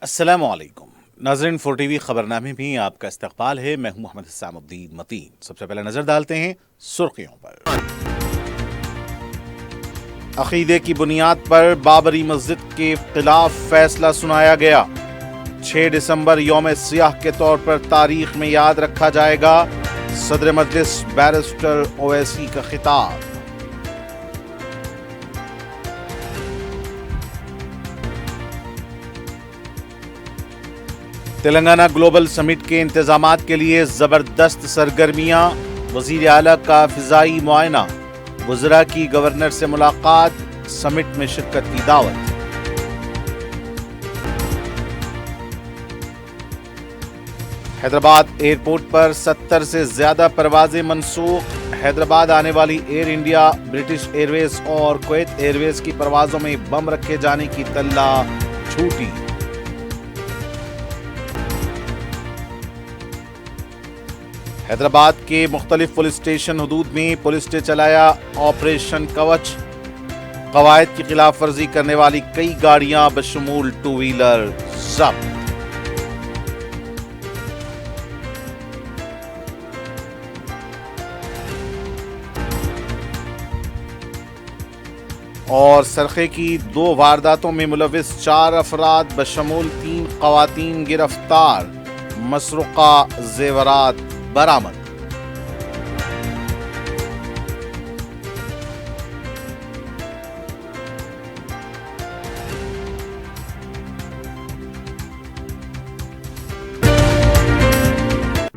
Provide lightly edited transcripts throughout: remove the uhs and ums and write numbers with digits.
السلام علیکم ناظرین، 4 ٹی وی خبرنامے میں آپ کا استقبال ہے۔ میں ہوں محمد حسام الدین متین۔ سب سے پہلے نظر ڈالتے ہیں سرخیوں پر۔ عقیدے کی بنیاد پر بابری مسجد کے خلاف فیصلہ سنایا گیا۔ 6 دسمبر یوم سیاہ کے طور پر تاریخ میں یاد رکھا جائے گا۔ صدر مجلس بیرسٹر اویسی کا خطاب۔ تلنگانہ گلوبل سمٹ کے انتظامات کے لیے زبردست سرگرمیاں۔ وزیر اعلیٰ کا فضائی معائنہ۔ وزراء کی گورنر سے ملاقات۔ سمٹ میں شرکت کی دعوت۔ حیدرآباد ایئرپورٹ پر 70 سے زیادہ پروازیں منسوخ۔ حیدرآباد آنے والی ایئر انڈیا، برٹش ایئر ویز اور کویت ایئر ویز کی پروازوں میں بم رکھے جانے کی اطلاع جھوٹی۔ حیدرآباد کے مختلف پولیس اسٹیشن حدود میں پولیس نے چلایا آپریشن کوچ۔ قواعد کی خلاف ورزی کرنے والی کئی گاڑیاں بشمول 2 ویلر ضبط۔ اور سرخے کی 2 وارداتوں میں ملوث 4 افراد بشمول 3 خواتین گرفتار۔ مسروقہ زیورات برآمد۔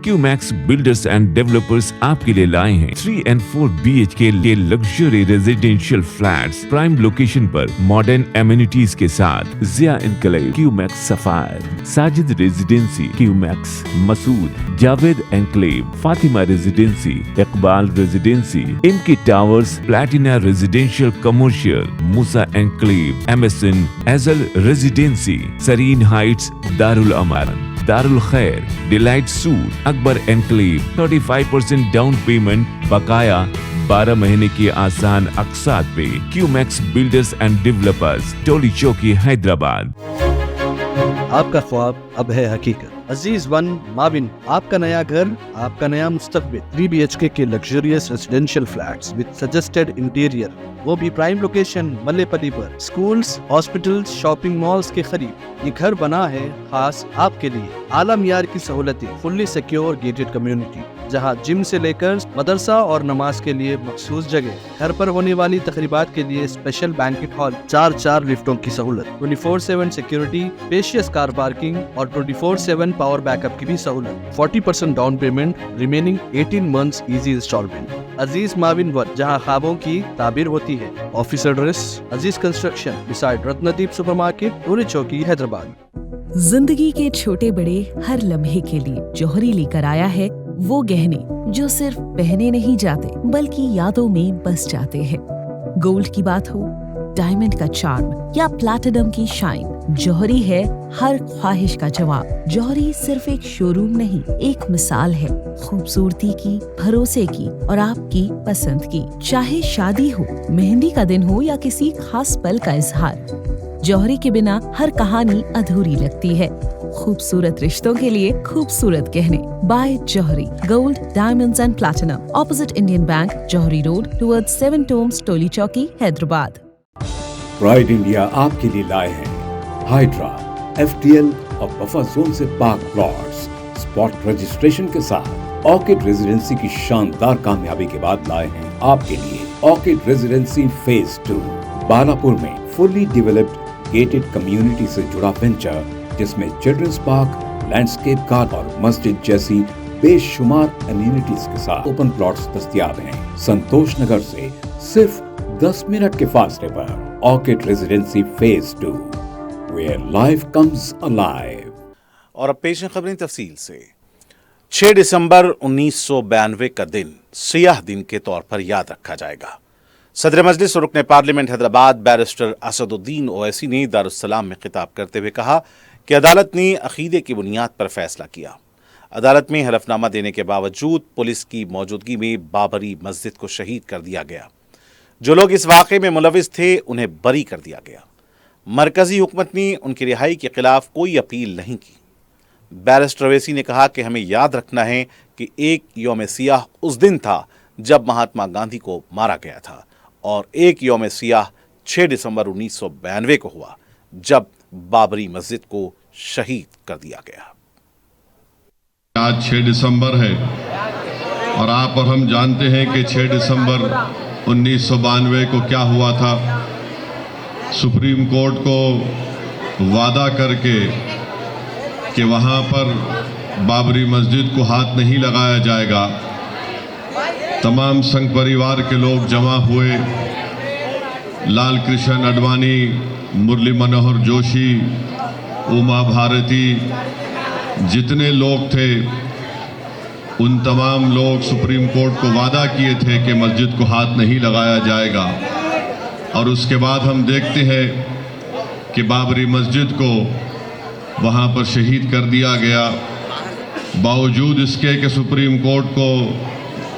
کیو میکس بلڈرز اینڈ ڈیولپرز آپ کے لیے لائے ہیں 3 and 4 BHK کے luxury residential flats prime location پر ماڈرن ایمینٹیز کے ساتھ۔ Zia enclave, Q Max sapphire, Sajid residency, Q Max Masood, Javed enclave, Fatima residency, Iqbal residency, M K towers, platina residential commercial, Musa enclave, MSN ایزل residency, serene heights, Darulaman, Darulkhair, delight suite, Akbar enclave, 35% down payment بقایا 12 مہینے کی آسان اقساط پہ۔ Q Max builders and developers, Toli Chowki, Hyderabad. آپ کا خواب اب ہے حقیقت۔ عزیز ون ماون، آپ کا نیا گھر، آپ کا نیا مستقبل۔ 3 BHK کے luxurious residential flats with suggested interior, وہ بھی پرائم لوکیشن ملے پلی پر۔ سکولز، ہاسپٹلز، شاپنگ مالز کے قریب یہ گھر بنا ہے خاص آپ کے لیے۔ اعلیٰ معیار کی سہولتیں، فلی سیکیور گیٹڈ کمیونٹی جہاں جم سے لے کر مدرسہ اور نماز کے لیے مخصوص جگہ، گھر پر ہونے والی تقریبات کے لیے اسپیشل بینکٹ ہال، 4 لفٹوں کی سہولت، 24/7 سیکیورٹی، اسپیشیس کار پارکنگ اور 24/7 پاور بیک اپ کی بھی سہولت۔ 40% down payment, remaining 18 months easy instalment. Aziz ماون ون، جہاں خوابوں کی تعبیر ہوتی ہے۔ Office address Aziz construction beside Ratnadeep super market, Toli Chowki, Hyderabad. زندگی کے چھوٹے بڑے ہر لمحے کے لیے جوہری لے کر آیا ہے وہ گہنے جو صرف پہنے نہیں جاتے بلکہ یادوں میں بس جاتے ہیں۔ گولڈ کی بات ہو، ڈائمنڈ کا چارم یا پلاٹینم کی شائن، جوہری ہے ہر خواہش کا جواب۔ جوہری صرف ایک شو روم نہیں، ایک مثال ہے خوبصورتی کی، بھروسے کی اور آپ کی پسند کی۔ چاہے شادی ہو، مہندی کا دن ہو یا کسی خاص پل کا اظہار، جوہری کے بنا ہر کہانی ادھوری لگتی ہے۔ خوبصورت رشتوں کے لیے خوبصورت گہنے بائے جوہری، gold, diamonds and platinum, opposite Indian bank, جوہری روڈ، ٹورڈ 7 ٹومز، ٹولی چوکی، حیدرآباد۔ پرائڈ انڈیا آپ کے لیے لائے ہیں ہائیڈرا، FTL اور بفر زون سے پاک پلاٹس اسپاٹ رجسٹریشن کے ساتھ۔ آرکڈ ریزیڈینسی کی شاندار کامیابی کے بعد لائے ہیں آپ کے لیے آرکڈ ریزیڈینسی فیز 2 بالاپور میں، فلی ڈیولپڈ گیٹڈ کمیونٹی سے جڑا وینچر جس میں چلڈرنس پارک، لینڈسکیپ گارڈن اور مسجد جیسی بے شمار امینٹیز کے ساتھ اوپن پلاٹس دستیاب ہیں۔ سنتوش نگر سے صرف 10 منٹ کے فاصلے پر orchid residency phase 2 where life comes alive۔ اور اب پیش ہیں خبریں تفصیل سے۔ 6 دسمبر 1992 کا دن سیاہ دن کے طور پر یاد رکھا جائے گا۔ صدر مجلس اور رکن پارلیمنٹ حیدرآباد بیرسٹر اسد الدین اویسی نے دارالسلام میں خطاب کرتے ہوئے کہا کہ عدالت نے عقیدے کی بنیاد پر فیصلہ کیا۔ عدالت میں حلف نامہ دینے کے باوجود پولیس کی موجودگی میں بابری مسجد کو شہید کر دیا گیا۔ جو لوگ اس واقعے میں ملوث تھے انہیں بری کر دیا گیا۔ मरकजी हुकूमत ने उनकी रिहाई के खिलाफ कोई अपील नहीं की। बैरिस्टर अवैसी ने कहा कि हमें याद रखना है कि एक यौम सियाह उस दिन था जब महात्मा गांधी को मारा गया था और एक यौम सियाह 6 दिसंबर 1992 को हुआ जब बाबरी मस्जिद को शहीद कर दिया गया। आज 6 दिसंबर है और आप और हम जानते हैं कि 6 दिसंबर 1992 को क्या हुआ था। सुप्रीम कोर्ट को वादा करके कि वहाँ पर बाबरी मस्जिद को हाथ नहीं लगाया जाएगा, तमाम संघ परिवार के लोग जमा हुए। लाल कृष्ण आडवाणी, मुरली मनोहर जोशी, उमा भारती, जितने लोग थे उन तमाम लोग सुप्रीम कोर्ट को वादा किए थे कि मस्जिद को हाथ नहीं लगाया जाएगा। और उसके बाद हम देखते हैं कि बाबरी मस्जिद को वहाँ पर शहीद कर दिया गया। बावजूद इसके कि सुप्रीम कोर्ट को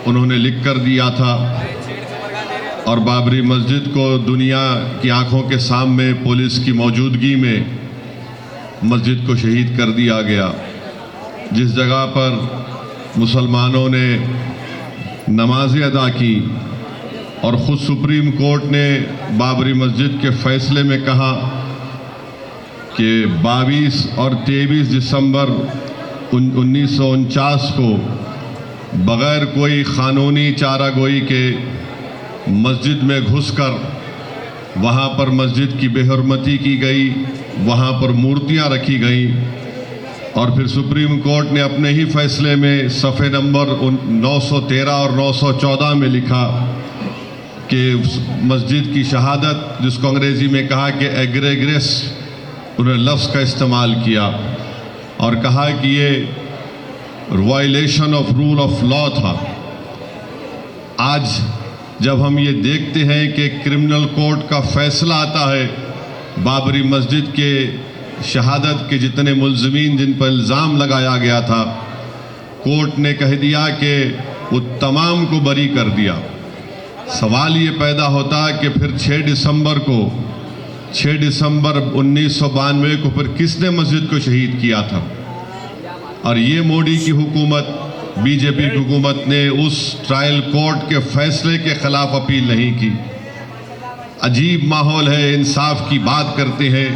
उन्होंने लिख कर दिया था और बाबरी मस्जिद को दुनिया की आंखों के सामने पुलिस की मौजूदगी में मस्जिद को शहीद कर दिया गया। जिस जगह पर मुसलमानों ने नमाज़ें अदा की और ख़ुद सुप्रीम कोर्ट ने बाबरी मस्जिद के फ़ैसले में कहा कि 22 और 23 दिसंबर 1949 को बग़ैर कोई क़ानूनी चारागोई के मस्जिद में घुसकर वहाँ पर मस्जिद की बेहरमती की गई, वहाँ पर मूर्तियाँ रखी गई। और फिर सुप्रीम कोर्ट ने अपने ही फैसले में सफ़े नंबर 913 और 914 में लिखा कि मस्जिद की शहादत, जिसको अंग्रेज़ी में कहा कि एग्रेग्रेस, उन्होंने लफ्ज़ का इस्तेमाल किया और कहा कि ये violation of rule of law था। आज जब हम ये देखते हैं कि क्रिमिनल कोर्ट का फैसला आता है, बाबरी मस्जिद के शहादत के जितने मुल्ज़मीन जिन पर इल्ज़ाम लगाया गया था, कोर्ट ने कह दिया कि वो तमाम को बरी कर दिया। सवाल ये पैदा होता कि फिर 6 दिसंबर 1992 को फिर किसने मस्जिद को शहीद किया था? और ये मोदी की हुकूमत, बीजेपी की हुकूमत ने उस ट्रायल कोर्ट के फैसले के खिलाफ अपील नहीं की। अजीब माहौल है, इंसाफ की बात करते हैं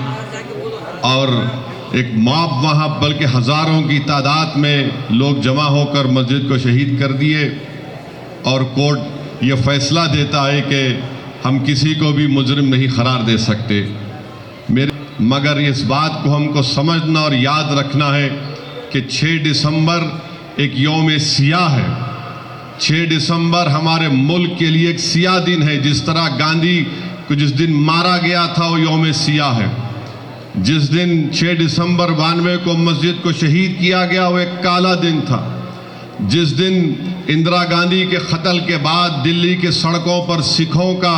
और एक मॉब वहाँ, बल्कि हज़ारों की तादाद में लोग जमा होकर मस्जिद को शहीद कर दिए और कोर्ट ये फैसला देता है कि हम किसी को भी मुजरिम नहीं करार दे सकते। मगर इस बात को हमको समझना और याद रखना है कि 6 दिसंबर एक यौम सियाह है। 6 दिसंबर हमारे मुल्क के लिए एक सियाह दिन है। जिस तरह गांधी को जिस दिन मारा गया था वो यौम सियाह है। जिस दिन 6 दिसंबर 92 को मस्जिद को शहीद किया गया वो एक काला दिन था। जिस दिन इंदिरा गांधी के कत्ल के बाद दिल्ली के सड़कों पर सिखों का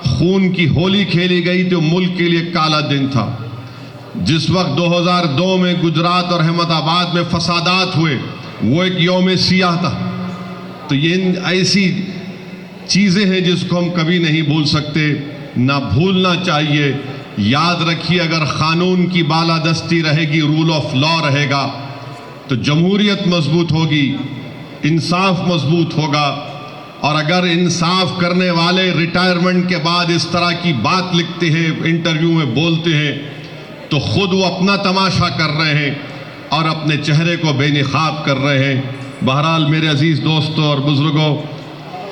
खून की होली खेली गई तो मुल्क के लिए काला दिन था। जिस वक्त 2002 में गुजरात और अहमदाबाद में फसादात हुए वो एक यौम सियाह था। तो ये ऐसी चीज़ें हैं जिसको हम कभी नहीं भूल सकते, ना भूलना चाहिए। याद रखिए, अगर क़ानून की बालादस्ती रहेगी, रूल ऑफ लॉ रहेगा, तो जमहूरियत मजबूत होगी, इंसाफ मजबूत होगा। और अगर इंसाफ करने वाले रिटायरमेंट के बाद इस तरह की बात लिखते हैं, इंटरव्यू में बोलते हैं, तो खुद वो अपना तमाशा कर रहे हैं और अपने चेहरे को बेनकाब कर रहे हैं। बहरहाल मेरे अजीज़ दोस्तों और बुज़ुर्गों,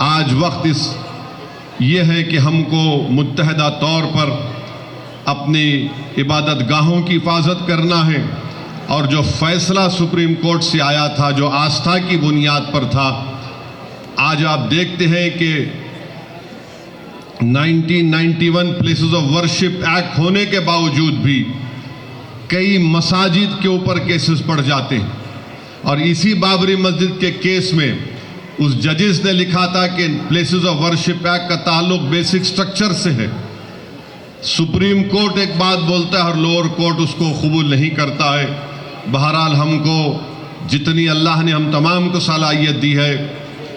आज वक्त ये है कि हमको मुत्तहदा तौर पर अपनी इबादत गाहों की हिफाजत करना है। और जो फैसला सुप्रीम कोर्ट से आया था, जो आस्था की बुनियाद पर था, आज आप देखते हैं कि 1991 प्लेसेस ऑफ वर्शिप एक्ट होने के बावजूद भी कई मसाजिद के ऊपर केसेस पड़ जाते हैं। और इसी बाबरी मस्जिद के केस में उस जजेस ने लिखा था कि प्लेसेस ऑफ वर्शिप एक्ट का ताल्लुक बेसिक स्ट्रक्चर से है। सुप्रीम कोर्ट एक बात बोलता है और लोअर कोर्ट उसको कबूल नहीं करता है। बहरहाल हमको जितनी अल्लाह ने हम तमाम को सलाहियत दी है,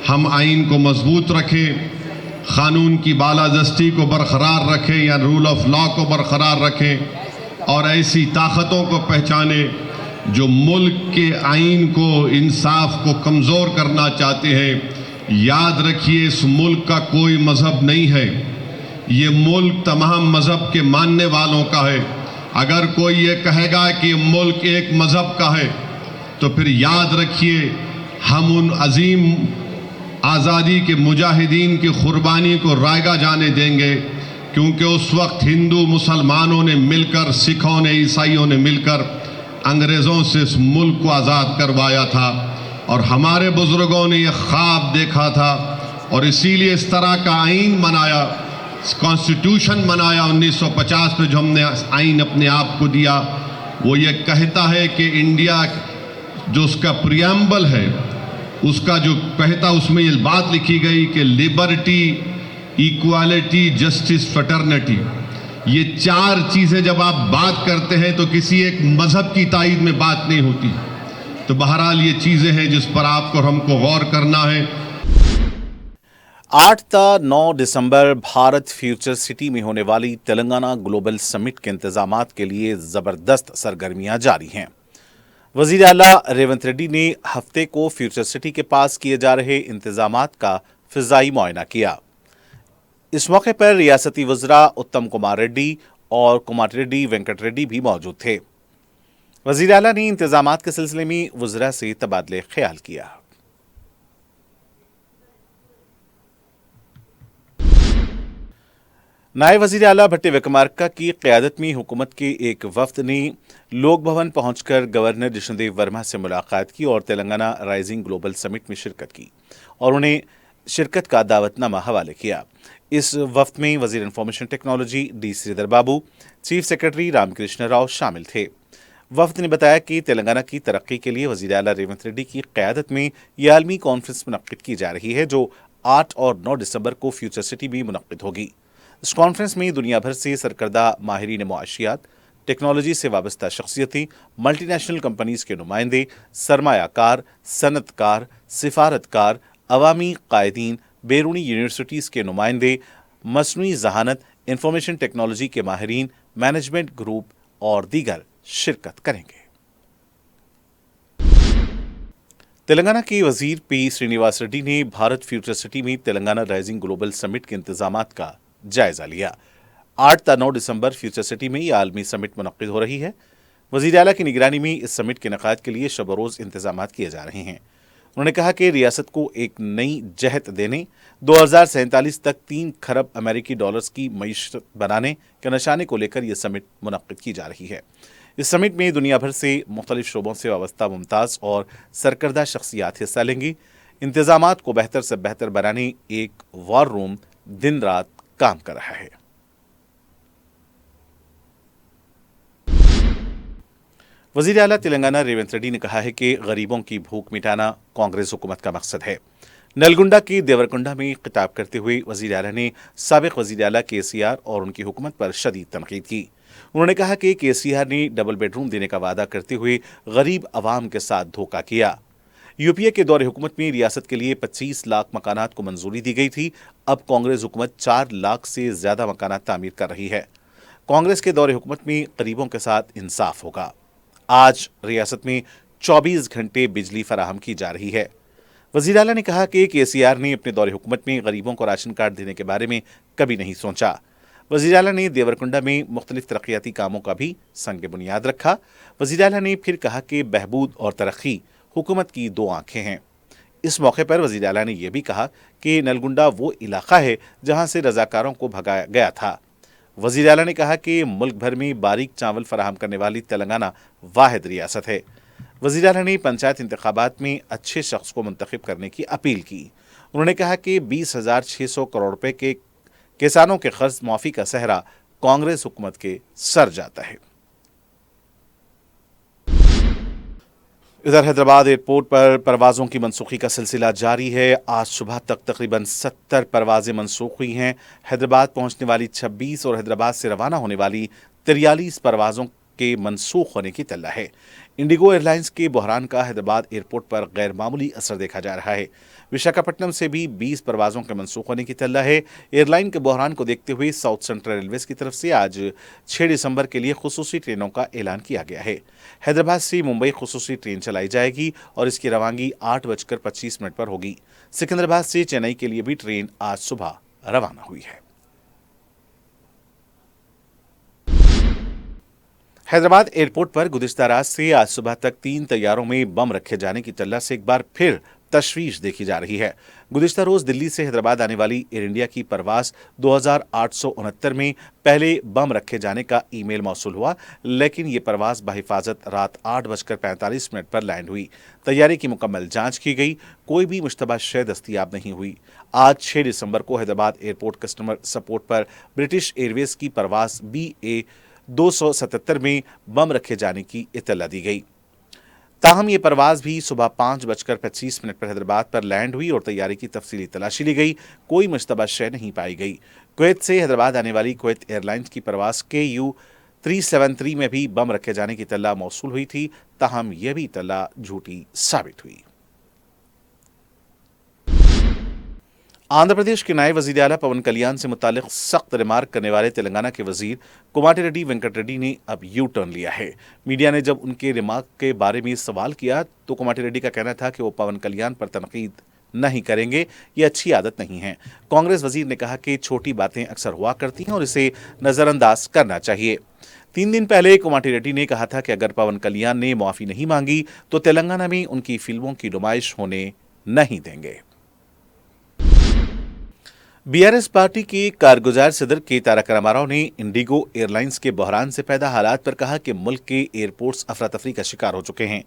हम आइन को मजबूत रखें, قانون کی بالادستی کو برقرار رکھیں یا رول آف لا کو برقرار رکھیں اور ایسی طاقتوں کو پہچانیں جو ملک کے آئین کو، انصاف کو کمزور کرنا چاہتے ہیں۔ یاد رکھیے اس ملک کا کوئی مذہب نہیں ہے، یہ ملک تمام مذہب کے ماننے والوں کا ہے۔ اگر کوئی یہ کہے گا کہ یہ ملک ایک مذہب کا ہے تو پھر یاد رکھیے ہم ان عظیم آزادی کے مجاہدین کی قربانی کو رائگاں جانے دیں گے، کیونکہ اس وقت ہندو مسلمانوں نے مل کر، سکھوں نے، عیسائیوں نے مل کر انگریزوں سے اس ملک کو آزاد کروایا تھا، اور ہمارے بزرگوں نے یہ خواب دیکھا تھا اور اسی لیے اس طرح کا آئین بنایا، کانسٹیٹیوشن بنایا 1950 میں جو ہم نے آئین اپنے آپ کو دیا۔ وہ یہ کہتا ہے کہ انڈیا جو اس کا پریامبل ہے، اس کا جو کہتا، اس میں یہ بات لکھی گئی کہ لبرٹی، ایکوالٹی، جسٹس، فٹرنٹی، یہ چار چیزیں جب آپ بات کرتے ہیں تو کسی ایک مذہب کی تائید میں بات نہیں ہوتی۔ تو بہرحال یہ چیزیں ہیں جس پر آپ کو ہم کو غور کرنا ہے۔ 8 تا 9 دسمبر بھارت فیوچر سٹی میں ہونے والی تلنگانہ گلوبل سمٹ کے انتظامات کے لیے زبردست سرگرمیاں جاری ہیں۔ وزیر اعلیٰ ریونت ریڈی نے ہفتے کو فیوچر سٹی کے پاس کیے جا رہے انتظامات کا فضائی معائنہ کیا۔ اس موقع پر ریاستی وزراء اتم کمار ریڈی اور کمار ریڈی وینکٹ ریڈی بھی موجود تھے۔ وزیر اعلیٰ نے انتظامات کے سلسلے میں وزراء سے تبادلہ خیال کیا۔ نائب وزیر اعلیٰ بھٹی وکرمارکا کی قیادت میں حکومت کے ایک وفد نے لوک بھون پہنچ کر گورنر جشن دیو ورما سے ملاقات کی اور تلنگانہ رائزنگ گلوبل سمٹ میں شرکت کی اور انہیں شرکت کا دعوت نامہ حوالے کیا۔ اس وفد میں وزیر انفارمیشن ٹیکنالوجی ڈی سریدر بابو، چیف سیکرٹری رام کرشن راؤ شامل تھے۔ وفد نے بتایا کہ تلنگانہ کی ترقی کے لیے وزیر اعلیٰ ریونت ریڈی کی قیادت میں یہ عالمی کانفرنس منعقد کی جا رہی ہے جو 8 اور 9 دسمبر کو فیوچر سٹی میں منعقد ہوگی۔ اس کانفرنس میں دنیا بھر سے سرکردہ ماہرین معاشیات، ٹیکنالوجی سے وابستہ شخصیتیں، ملٹی نیشنل کمپنیز کے نمائندے، سرمایہ کار، صنعت کار، سفارتکار، عوامی قائدین، بیرونی یونیورسٹیز کے نمائندے، مصنوعی ذہانت، انفارمیشن ٹیکنالوجی کے ماہرین، مینجمنٹ گروپ اور دیگر شرکت کریں گے۔ تلنگانہ کے وزیر پی سرینیواس ریڈی نے بھارت فیوچر سٹی میں تلنگانہ رائزنگ گلوبل سمٹ کے انتظامات کا جائزہ لیا۔ 8 تا 9 دسمبر فیوچر سٹی میں یہ عالمی سمٹ منعقد ہو رہی ہے۔ وزیر اعلیٰ کی نگرانی میں اس سمٹ کے انعقاد کے لیے شب و روز انتظامات کیے جا رہے ہیں۔ انہوں نے کہا کہ ریاست کو ایک نئی جہت دینے، 2047 تک 3 کھرب امریکی ڈالرز کی معیشت بنانے کے نشانے کو لے کر یہ سمٹ منعقد کی جا رہی ہے۔ اس سمٹ میں دنیا بھر سے مختلف شعبوں سے وابستہ ممتاز اور سرکردہ شخصیات حصہ لیں گی۔ انتظامات کو بہتر سے بہتر بنانے ایک وار روم دن رات کام کر رہا ہے۔ وزیر اعلیٰ تلنگانہ ریونت ریڈی نے کہا ہے کہ غریبوں کی بھوک مٹانا کانگریس حکومت کا مقصد ہے۔ نلگنڈا کی دیورکنڈا میں خطاب کرتے ہوئے وزیر اعلیٰ نے سابق وزیر اعلیٰ KCR اور ان کی حکومت پر شدید تنقید کی۔ انہوں نے کہا کہ KCR نے ڈبل بیڈ روم دینے کا وعدہ کرتے ہوئے غریب عوام کے ساتھ دھوکہ کیا۔ UPA کے دور حکومت میں ریاست کے لیے 25 لاکھ مکانات کو منظوری دی گئی تھی، اب کانگریس حکومت 4 لاکھ سے زیادہ مکانات تعمیر کر رہی ہے۔ کانگریس کے دور حکومت میں غریبوں کے ساتھ انصاف ہوگا۔ آج ریاست میں 24 گھنٹے بجلی فراہم کی جا رہی ہے۔ وزیر اعلیٰ نے کہا کہ KCR نے اپنے دور حکومت میں غریبوں کو راشن کارڈ دینے کے بارے میں کبھی نہیں سوچا۔ وزیر اعلیٰ نے دیورکنڈا میں مختلف ترقیاتی کاموں کا بھی سنگ بنیاد رکھا۔ وزیر اعلیٰ نے پھر کہا کہ بہبود اور ترقی حکومت کی 2 آنکھیں ہیں۔ اس موقع پر وزیر اعلیٰ نے یہ بھی کہا کہ نلگنڈا وہ علاقہ ہے جہاں سے رضاکاروں کو بھگایا گیا تھا۔ وزیر اعلیٰ نے کہا کہ ملک بھر میں باریک چاول فراہم کرنے والی تلنگانہ واحد ریاست ہے۔ وزیر اعلیٰ نے پنچایت انتخابات میں اچھے شخص کو منتخب کرنے کی اپیل کی۔ انہوں نے کہا کہ 20,600 کروڑ روپے کے کسانوں کے قرض معافی کا سہرا کانگریس حکومت کے سر جاتا ہے۔ ادھر حیدرآباد ایئرپورٹ پر پروازوں کی منسوخی کا سلسلہ جاری ہے۔ آج صبح تک تقریباً 70 پروازیں منسوخ ہوئی ہیں۔ حیدرآباد پہنچنے والی 26 اور حیدرآباد سے روانہ ہونے والی 43 پروازوں के मनसूख होने की तल्ला है। इंडिगो एयरलाइंस के बहरान का हैदराबाद एयरपोर्ट पर गैर मामूली असर देखा जा रहा है। विशाखापट्टनम से भी 20 परवाजों के मनसूख होने की तल्ला है। एयरलाइन के बहरान को देखते हुए साउथ सेंट्रल रेलवेज की तरफ से आज 6 दिसंबर के लिए खुसूसी ट्रेनों का ऐलान किया गया है। हैदराबाद से मुंबई खुसूसी ट्रेन चलाई जाएगी और इसकी रवानगी 8:25 पर होगी। सिकंदराबाद से चेन्नई के लिए भी ट्रेन आज सुबह रवाना हुई है। हैदराबाद एयरपोर्ट पर गुज़िश्ता रात से आज सुबह तक 3 तैयारों में बम रखे जाने की तल्ला से एक बार फिर तशवीश देखी जा रही है। गुज़िश्ता रोज दिल्ली से हैदराबाद आने वाली एयर इंडिया की परवाज 2869 में पहले बम रखे जाने का ईमेल मौसूल हुआ, लेकिन ये परवाज बहिफाजत रात 8:45 पर लैंड हुई। तैयारी की मुकम्मल जांच की गई, कोई भी मुश्तबा शय दस्तयाब नहीं हुई। आज 6 दिसंबर को हैदराबाद एयरपोर्ट कस्टमर सपोर्ट पर ब्रिटिश एयरवेज की परवाज BA 277 में बम रखे जाने की इत्तला दी गई। ताहम ये परवाज भी सुबह 5:25 पर हैदराबाद पर लैंड हुई और तैयारी की तफसीली तलाशी ली गई, कोई मुश्तबा शय नहीं पाई गई। कुवैत से हैदराबाद आने वाली कुवैत एयरलाइंस की परवाज KU 373 में भी बम रखे जाने की इत्तला मौसूल हुई थी, ताहम यह भी इत्तला झूठी साबित हुई। आंध्र प्रदेश के नायब वजीर आला पवन कल्याण से मुतालिक सख्त रिमार्क करने वाले तेलंगाना के वजीर कोमाटी रेड्डी वेंकट रेड्डी ने अब यू टर्न लिया है। मीडिया ने जब उनके रिमार्क के बारे में सवाल किया तो कोमाटी रेड्डी का कहना था कि वो पवन कल्याण पर तनकीद नहीं करेंगे, ये अच्छी आदत नहीं है। कांग्रेस वजीर ने कहा कि छोटी बातें अक्सर हुआ करती हैं और इसे नजरअंदाज करना चाहिए। 3 दिन पहले कोमाटी रेड्डी ने कहा था कि अगर पवन कल्याण ने माफी नहीं मांगी तो तेलंगाना में उनकी फिल्मों की नुमाइश होने नहीं देंगे। BRS पार्टी के कारगुजार सदर के तारक रामाराव ने इंडिगो एयरलाइंस के बहरान से पैदा हालात पर कहा कि मुल्क के एयरपोर्ट्स अफरा तफरी का शिकार हो चुके हैं।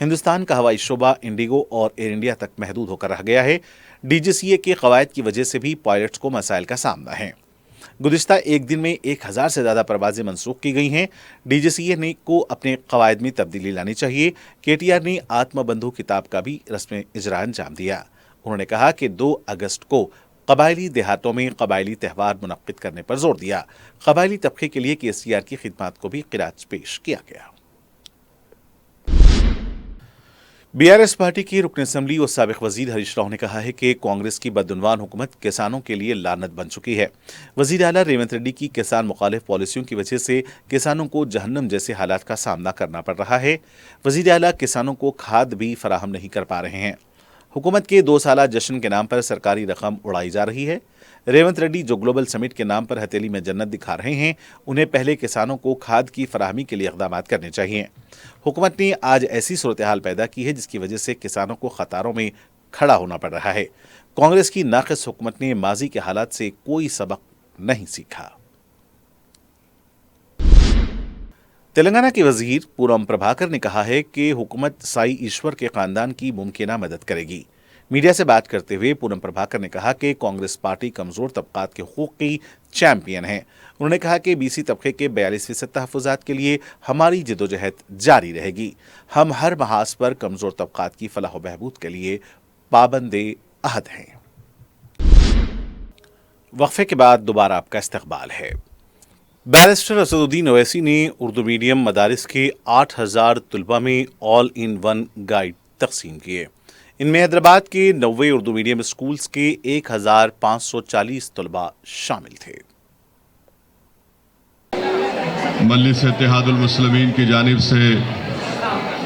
हिंदुस्तान का हवाई शोबा इंडिगो और एयर इंडिया तक महदूद होकर रह गया है। DGCA के कवायद की वजह से भी पायलट्स को मसाइल का सामना है। गुज़िश्ता एक दिन में 1000 से ज़्यादा परवाजें मनसूख की गई हैं। DGCA ने को अपने कवायद में तब्दीली लानी चाहिए। KTR ने आत्मबंधु किताब का भी रस्म इजरा अंजाम दिया। उन्होंने कहा कि 2 अगस्त को कबायली देहातों में कबायली त्यौहार मुनक्किद करने पर जोर दिया। कबायली तबके के लिए KCR की खिदमत को भी क़िरात पेश किया गया। BRS पार्टी के रुकन असम्बली और साबिक वजीर हरीश राव ने कहा है कि कांग्रेस की बदउनवान हुकूमत किसानों के लिए लानत बन चुकी है। वजीर आला रेवंत रेड्डी की किसान मुखालिफ पॉलिसियों की वजह से किसानों को जहन्नम जैसे हालात का सामना करना पड़ रहा है। वजीर आला किसानों को खाद भी फराहम नहीं कर पा रहे हैं। हुकूमत के 2 साला जश्न के नाम पर सरकारी रकम उड़ाई जा रही है। रेवंत रेड्डी जो ग्लोबल समिट के नाम पर हथेली में जन्नत दिखा रहे हैं, उन्हें पहले किसानों को खाद की फराहमी के लिए इक़दामात करने चाहिए। हुकूमत ने आज ऐसी सूरत हाल पैदा की है जिसकी वजह से किसानों को खतारों में खड़ा होना पड़ रहा है। कांग्रेस की नाक़िस हुकूमत ने माजी के हालात से कोई सबक नहीं सीखा। तेलंगाना के वजीर पूनम प्रभाकर ने कहा है कि हुकूमत साई ईश्वर के खानदान की मुमकिना मदद करेगी। मीडिया से बात करते हुए पूनम प्रभाकर ने कहा कि कांग्रेस पार्टी कमजोर तबकात के हुकूक की चैंपियन है। उन्होंने कहा कि BC तबके के 42% तहफ़्फ़ुज़ात के लिए हमारी जदोजहद जारी रहेगी। हम हर महाज पर कमजोर तबकात की फलाह व बहबूद के लिए पाबंदे अहद हैं। वक्फे के बाद दोबारा आपका इस्तकबाल है। बैरिस्टर असदुद्दीन ओवैसी ने उर्दू मीडियम मदारिस के 8000 तलबा में ऑल इन वन गाइड तकसीम किए। इनमें हैदराबाद के 90 उर्दू मीडियम स्कूल्स के 1540 तलबा शामिल थे। मजलिस इत्तेहादुल मुस्लिमीन की जानिब से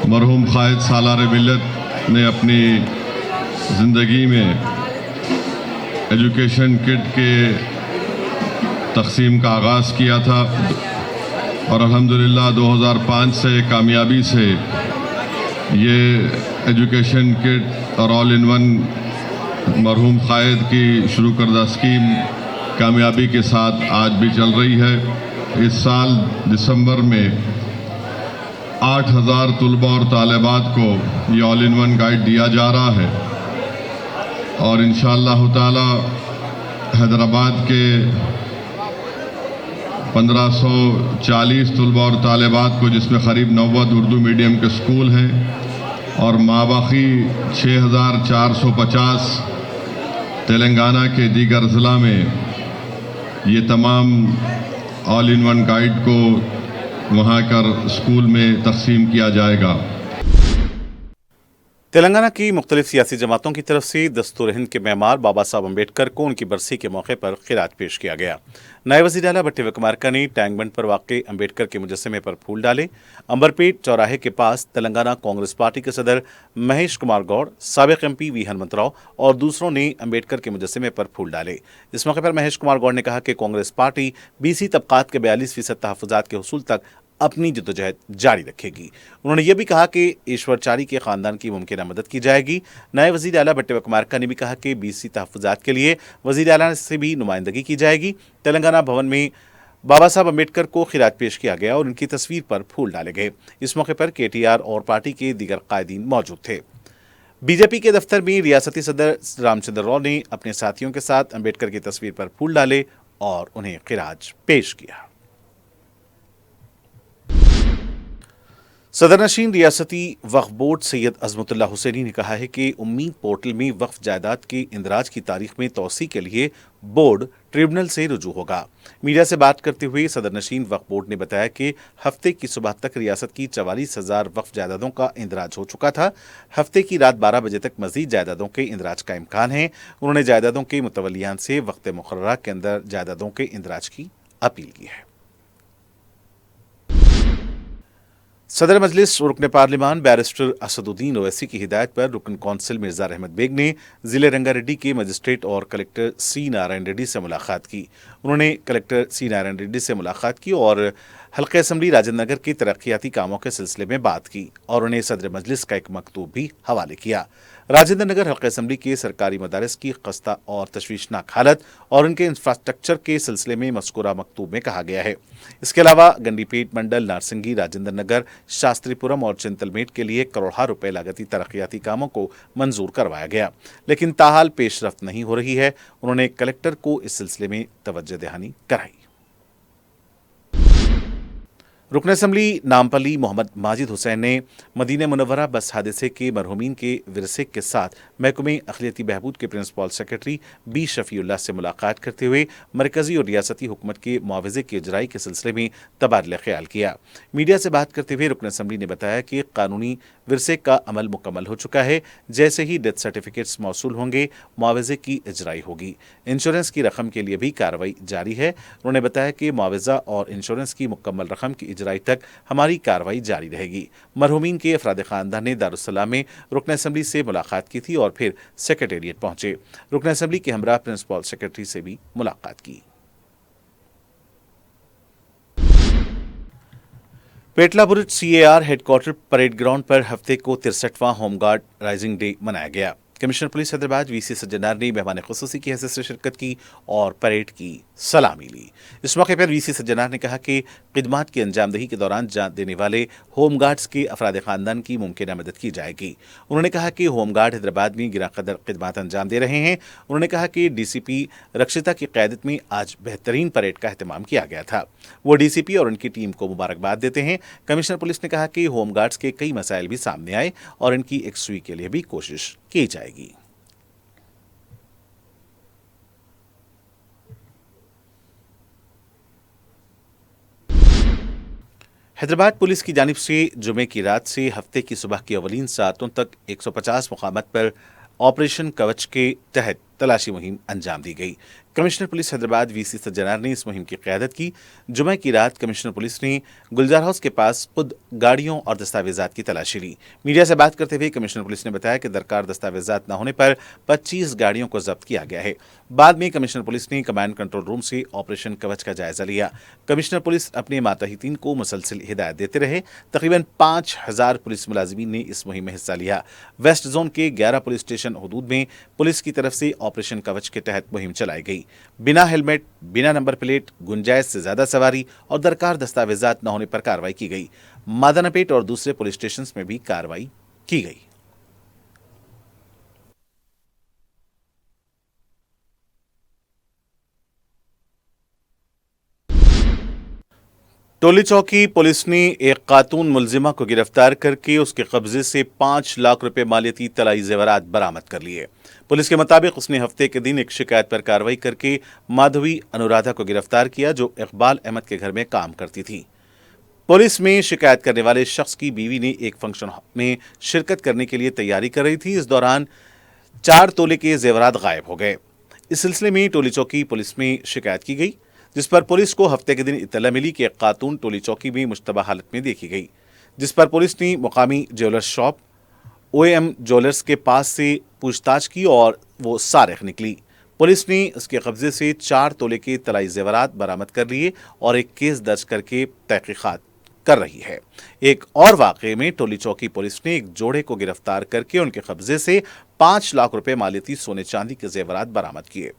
मरहूम क़ायद सालार मिल्लत ने अपनी ज़िंदगी में एजुकेशन किट के तक़सीम का आगाज़ किया था और अल्हम्दुलिल्लाह 2005 से कामयाबी से ये एजुकेशन किट और ऑल इन वन मरहूम क़ायद की शुरू करदा स्कीम कामयाबी के साथ आज भी चल रही है। इस साल दिसंबर में 8000 तलबा और तालिबात को ये ऑल इन वन गाइड दिया जा रहा है और इंशाअल्लाह ताला हैदराबाद के 1540 तलबा और तालिबात को, जिसमें करीब 90 उर्दू मीडियम के स्कूल हैं और माबाकी 6450 तेलंगाना के दीगर ज़िला में ये तमाम ऑल इन वन गाइड को वहाँ कर स्कूल में तकसीम किया जाएगा। तेलंगाना की मुख्तलिफ सियासी जमातों की तरफ से दस्तूर हिंद के मेमार बाबा साहब अम्बेडकर को उनकी बरसी के मौके पर खिराज पेश किया गया। नए वज़ीर आला भट्टी विक्रमार्का ने टैंक बंड पर वाक़ अम्बेडकर के मुजस्समे पर फूल डाले। अंबरपेट चौराहे के पास तेलंगाना कांग्रेस पार्टी के सदर महेश कुमार गौड़, साबिक MP वी हनुमंतराव और दूसरों ने अम्बेडकर के मुजस्समे पर फूल डाले। इस मौके पर महेश कुमार गौड़ ने कहा कि कांग्रेस पार्टी BC तबकात के 42% तहफ़्फ़ुज़ात के हुसूल तक अपनी जद्दोजहद जारी रखेगी। उन्होंने यह भी कहा कि ईश्वरचारी के खानदान की मुमकिन मदद की जाएगी। नए वज़ीर आला भट्टी विक्रमार्का ने भी कहा कि BC तहफ़्फ़ुज़ात के लिए वज़ीर आला से भी नुमाइंदगी की जाएगी। तेलंगाना भवन में बाबा साहब अम्बेडकर को खिराज पेश किया गया और उनकी तस्वीर पर फूल डाले गए। इस मौके पर KTR और पार्टी के दीगर कायदीन मौजूद थे। BJP के दफ्तर में रियासती सदर रामचंद्र राव ने अपने साथियों के साथ अम्बेडकर की तस्वीर पर फूल डाले और उन्हें खिराज पेश किया। सदरनशीन रियासती वक्फ बोर्ड सैयद अज़मतुल्लाह हुसैनी ने कहा है कि उम्मीद पोर्टल में वक्फ जायदाद के इंदराज की तारीख में तौसी के लिए बोर्ड ट्रिब्यूनल से रुजू होगा। मीडिया से बात करते हुए सदरनशीन वक्फ बोर्ड ने बताया कि हफ्ते की सुबह तक रियासत की 44,000 वक्फ जायदादों का इंदराज हो चुका था। हफ्ते की रात 12 बजे तक मजीद जायदादों के इंदराज का इम्कान है। उन्होंने जायदादों के मुतवलियान से वक्त मुकर्ररा के अंदर जायदादों के इंदराज की अपील की है। सदर मजलिस रुकन पार्लिमान बैरिस्टर असदुद्दीन ओवैसी की हिदायत पर रुकन कौंसिल मिर्जा रहमत बेग ने जिले रंगारेड्डी के मजिस्ट्रेट और कलेक्टर C नारायण रेड्डी से मुलाकात की। उन्होंने कलेक्टर C नारायण रेड्डी से मुलाकात की और हल्के असम्बली राजेंद्र नगर के तरक्याती कामों के सिलसिले में बात की और उन्हें सदर मजलिस का एक मकतूब भी हवाले किया। राजेंद्र नगर हल्के असम्बली के सरकारी मदारिस की खस्ता और तशवीशनाक हालत और उनके इंफ्रास्ट्रक्चर के सिलसिले में मज़कूरा मकतूब में कहा गया है। इसके अलावा गंडीपेट मंडल, नारसिंगी, राजेंद्र नगर, शास्त्रीपुरम और चिंतलमेट के लिए करोड़ों रुपए लागती तरक्याती कामों को मंजूर करवाया गया, लेकिन ताहाल पेशरफ्त नहीं हो रही है। उन्होंने कलेक्टर को इस सिलसिले में तवज्जो दहानी कराई। रुकन असम्बली नामपल्ली मोहम्मद माजिद हुसैन ने मदीना मुनव्वरा बस हादसे के मरहूमीन के विरसे के साथ महकमे अखिलियती बहबूद के प्रिंसिपल सेक्रेटरी B शफीउल्लाह से मुलाकात करते हुए मरकजी और रियासती हुकूमत के मुआवजे की इजराई के सिलसिले में तबादला ख्याल किया। मीडिया से बात करते हुए रुकन असम्बली ने बताया कि कानूनी विरसे का अमल मुकम्मल हो चुका है। जैसे ही डेथ सर्टिफिकेट्स मौसूल होंगे, मुआवजे की इजराई होगी। इंश्योरेंस की रकम के लिए भी कार्रवाई जारी है। उन्होंने बताया कि मुआवजा और इंश्योरेंस की मुकम्मल रकम की इजराई तक हमारी कार्रवाई जारी रहेगी। मरहूमीन के अफराद खानदान ने दारुस्सलाम में रुकन असम्बली से मुलाकात की थी और फिर सेक्रेटेरिएट पहुंचे। रुकन असम्बली के हमरा प्रिंसिपल सेक्रेटरी से भी मुलाकात की। पेटला बुरुज CAR हेडक्वार्टर परेड ग्राउंड पर हफ्ते को 63वां होमगार्ड राइजिंग डे मनाया गया। Commissioner police Hyderabad VC Sajjanar ने मेहमान खुसूसी की हैसियत से शिरकत की और परेड की सलामी ली। इस मौके पर VC सज्जनार ने कहा कि खिदमात की अंजामदही के दौरान जान देने वाले होमगार्ड्स के अफराद खानदान की मुमकिन मदद की जाएगी। उन्होंने कहा कि होमगार्ड हैदराबाद में गिरा कदर खिदमात अंजाम दे रहे हैं। उन्होंने कहा कि DCP रक्षिता की क़यादत में आज बेहतरीन परेड का एहतमाम किया गया था। वो DCP और उनकी टीम को मुबारकबाद देते हैं। कमिश्नर पुलिस ने कहा कि होमगार्ड्स के कई मसाइल भी सामने आए और इनकी एकसुई के लिए भी कोशिश की जाएगी। हैदराबाद पुलिस की जानिब से जुमे की रात से हफ्ते की सुबह की अवलीन सातों तक 150 मुकामात पर ऑपरेशन कवच के तहत तलाशी मुहिम अंजाम दी गई। Commissioner police Hyderabad VC Sajjanar ने इस मुहिम की क़यादत की। जुमे की रात कमिश्नर पुलिस ने गुलजार हाउस के पास खुद गाड़ियों और दस्तावेजात की तलाशी ली। मीडिया से बात करते हुए कमिश्नर पुलिस ने बताया कि दरकार दस्तावेजात न होने पर 25 गाड़ियों को जब्त किया गया है। बाद में कमिश्नर पुलिस ने कमांड कंट्रोल रूम से ऑपरेशन कवच का जायजा लिया। कमिश्नर पुलिस अपने मातहतीन को मुसलसल हिदायत देते रहे। तकरीबन 5,000 पुलिस मुलाजिमीन ने इस मुहिम में हिस्सा लिया। वेस्ट जोन के 11 पुलिस स्टेशन हदूद में पुलिस की तरफ से ऑपरेशन कवच के तहत मुहिम चलाई गई। बिना हेलमेट, बिना नंबर प्लेट, गुंजाइश से ज्यादा सवारी और दरकार दस्तावेजात न होने पर कार्रवाई की गई। मादनापेट और दूसरे पुलिस स्टेशन में भी कार्रवाई की गई। टोली चौकी पुलिस ने एक खातून मुलजिमा को गिरफ्तार करके उसके कब्जे से 5 लाख रुपए मालियती तलाई जेवरात बरामद कर लिए। पुलिस के मुताबिक उसने हफ्ते के दिन एक शिकायत पर कार्रवाई करके माधवी अनुराधा को गिरफ्तार किया, जो इकबाल अहमद के घर में काम करती थी। पुलिस में शिकायत करने वाले शख्स की बीवी ने एक फंक्शन में शिरकत करने के लिए तैयारी कर रही थी। इस दौरान 4 तोले के जेवरात गायब हो गए। इस सिलसिले में टोली चौकी पुलिस में शिकायत की गई, जिस पर पुलिस को हफ्ते के दिन इत्तला मिली कि एक खातून टोली चौकी में मुश्तबा हालत में देखी गई, जिस पर पुलिस ने मुकामी ज्वेलर्स शॉप OM ज्वेलर्स के पास से पूछताछ की और वो सारिख निकली। पुलिस ने उसके कब्जे से 4 तोले के तलाई जेवरात बरामद कर लिए और एक केस दर्ज करके तहकीकात कर रही है। एक और वाक़े में टोली चौकी पुलिस ने एक जोड़े को गिरफ्तार करके उनके कब्जे से 5 लाख रुपए मालियती सोने चांदी के जेवरात बरामद किए।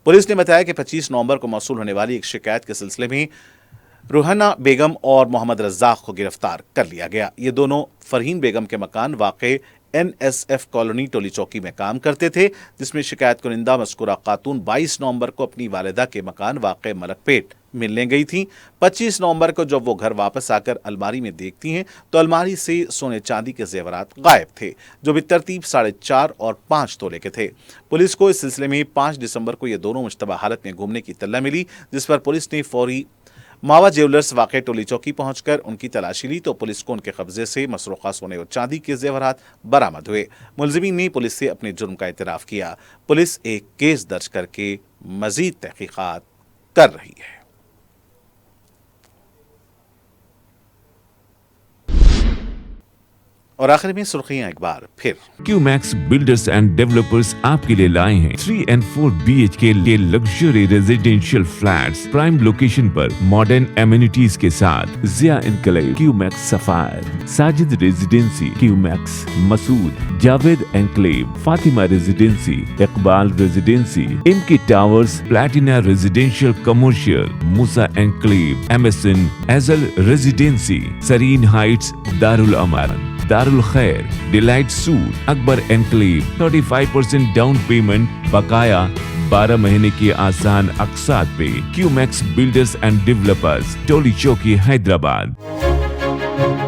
पुलिस ने बताया कि 25 नवंबर को मौसूल होने वाली एक शिकायत के सिलसिले में रूहाना बेगम और मोहम्मद रज्जाक को गिरफ्तार कर लिया गया। ये दोनों फरहीन बेगम के मकान वाक़े NSF कॉलोनी टोली चौकी में काम करते थे, जिसमें शिकायत कुनिंदा मस्कुरा खातून 22 नवंबर को अपनी वालिदा के मकान वाक़े मलकपेट मिलने गई थी। 25 नवंबर को जब वो घर वापस आकर अलमारी में देखती हैं तो अलमारी से सोने चांदी के जेवरात गायब थे, जो बितरतीब 4.5 और 5 तोले के थे। पुलिस को इस सिलसिले में 5 दिसंबर को ये दोनों मुश्तबा हालत में घूमने की इत्तला मिली, जिस पर पुलिस ने फौरी मावा ज्वेलर्स वाक़े टोली चौकी पहुंचकर उनकी तलाशी ली तो पुलिस को उनके कब्जे से मसरूक़ा सोने और चांदी के जेवरात बरामद हुए। मुलज़िमीन ने पुलिस से अपने जुर्म का इतराफ़ किया। पुलिस एक केस दर्ज करके मज़ीद तहक़ीक़ात कर रही है। और आखिर में सुर्खियां एक बार फिर। क्यूमैक्स बिल्डर्स एंड डेवलपर्स आपके लिए लाए हैं 3 and 4 BHK के luxury residential flats prime location पर मॉडर्न एमिनिटीज के साथ। Zia enclave, Q Max sapphire, Sajid residency, Q Max Masood, Javed enclave, Fatima residency, Iqbal residency, M K towers, platina residential commercial, Musa enclave, MSN एजल residency, serene heights, Darul Aman, Darul Khair, delight suite, Akbar enclave, 35% down payment, बकाया 12 महीने की आसान अक़सात पे। Q Max builders and developers, Toli Chowki, Hyderabad.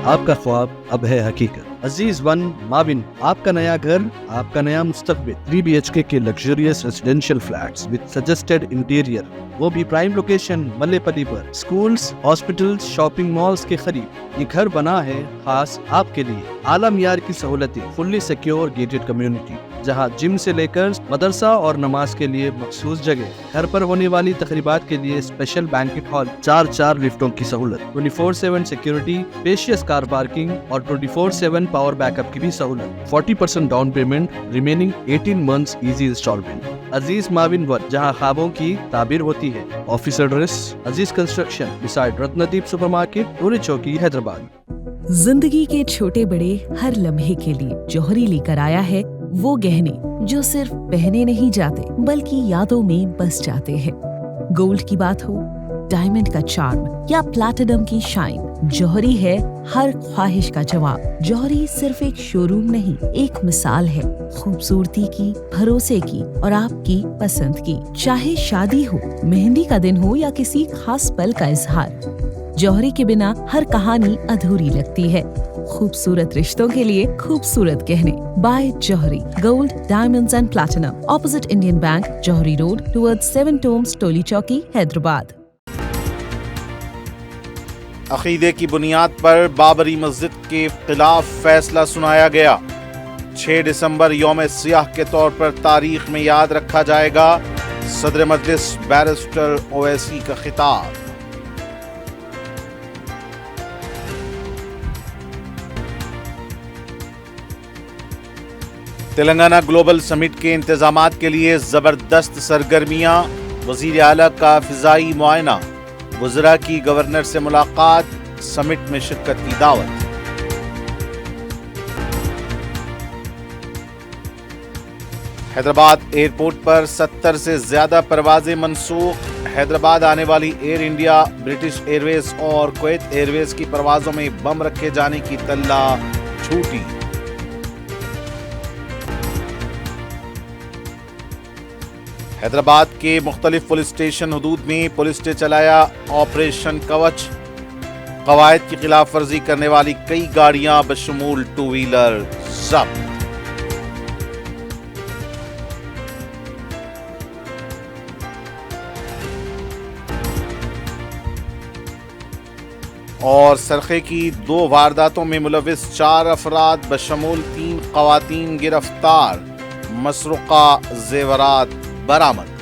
आपका ख्वाब अब है हकीकत। अजीज वन माविन, आपका नया घर, आपका नया मुस्तकबिल। 3 BHK के luxurious residential flats with suggested interior, वो भी प्राइम लोकेशन मल्लेपल्ली पर। स्कूल्स, हॉस्पिटल्स, शॉपिंग मॉल्स के करीब ये घर बना है खास आपके लिए। आला मियार की सहूलतें, फुल्ली सिक्योर गेटेड कम्युनिटी, जहां जिम से लेकर मदरसा और नमाज के लिए मखसूस जगह। घर पर होने वाली तकरीबात के लिए स्पेशल बैंकेट हॉल, 4 लिफ्टों की सहूलत, 24/7 सिक्योरिटी, स्पेशियस कार पार्किंग और 24/7 पावर बैकअप की भी सहूलत। 40% down payment, remaining 18 months easy instalment. Aziz माविन वन, जहां ख्वाबों की ताबीर होती है। Office address Aziz construction beside Ratnadeep supermarket, Toli Chowki, Hyderabad. जिंदगी के छोटे बड़े हर लम्हे के लिए जौहरी लेकर आया है वो गहने जो सिर्फ पहने नहीं जाते बल्कि यादों में बस जाते हैं। गोल्ड की बात हो, डायमंड का चार्म या प्लैटिनम की शाइन, जौहरी है हर ख्वाहिश का जवाब। जौहरी सिर्फ एक शोरूम नहीं, एक मिसाल है खूबसूरती की, भरोसे की और आपकी पसंद की। चाहे शादी हो, मेहंदी का दिन हो या किसी खास पल का इजहार, जौहरी के बिना हर कहानी अधूरी लगती है। खूबसूरत रिश्तों के लिए खूबसूरत गहने by Jauhari. Gold, diamonds and platinum, opposite Indian bank, Jauhari road, towards 7 tombs, Toli Chowki, Hyderabad. अकीदे की बुनियाद पर बाबरी मस्जिद के खिलाफ फैसला सुनाया गया। 6 दिसंबर यौम सियाह के तौर पर तारीख में याद रखा जाएगा। सदर मजलिस बैरिस्टर ओवैसी का खिताब। तेलंगाना ग्लोबल समिट के इंतजामात के लिए जबरदस्त सरगर्मियां। वजीर आला का फिजाई मुआयना, वज़रा की गवर्नर से मुलाकात, समिट में शिरकत की दावत। हैदराबाद एयरपोर्ट पर 70 से ज्यादा परवाजें मनसूख। हैदराबाद आने वाली एयर इंडिया, ब्रिटिश एयरवेज और कुवैत एयरवेज की परवाजों में बम रखे जाने की तल्ला छूटी। हैदराबाद के मुख्तलिफ पुलिस स्टेशन हदूद में पुलिस ने चलाया ऑपरेशन कवच। कवायद की खिलाफ वर्जी करने वाली कई गाड़ियां बशमूल 2 व्हीलर जब्त। اور سرقے کی 2 وارداتوں میں ملوث 4 افراد بشمول 3 خواتین گرفتار، مسروقہ زیورات برآمد۔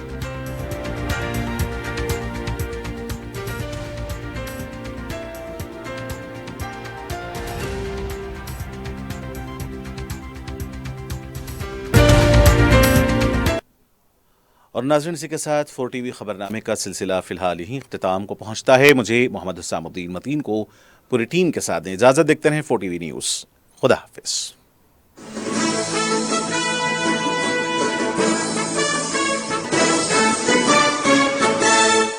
اور ناظرین، اسی کے ساتھ 4 ٹی وی خبرنامے کا سلسلہ فی الحال یہیں اختتام کو پہنچتا ہے۔ مجھے محمد حسام الدین متین کو پوری ٹیم کے ساتھ دیں اجازت۔ دیکھتے رہیں 4 ٹی وی نیوز۔ خدا حافظ۔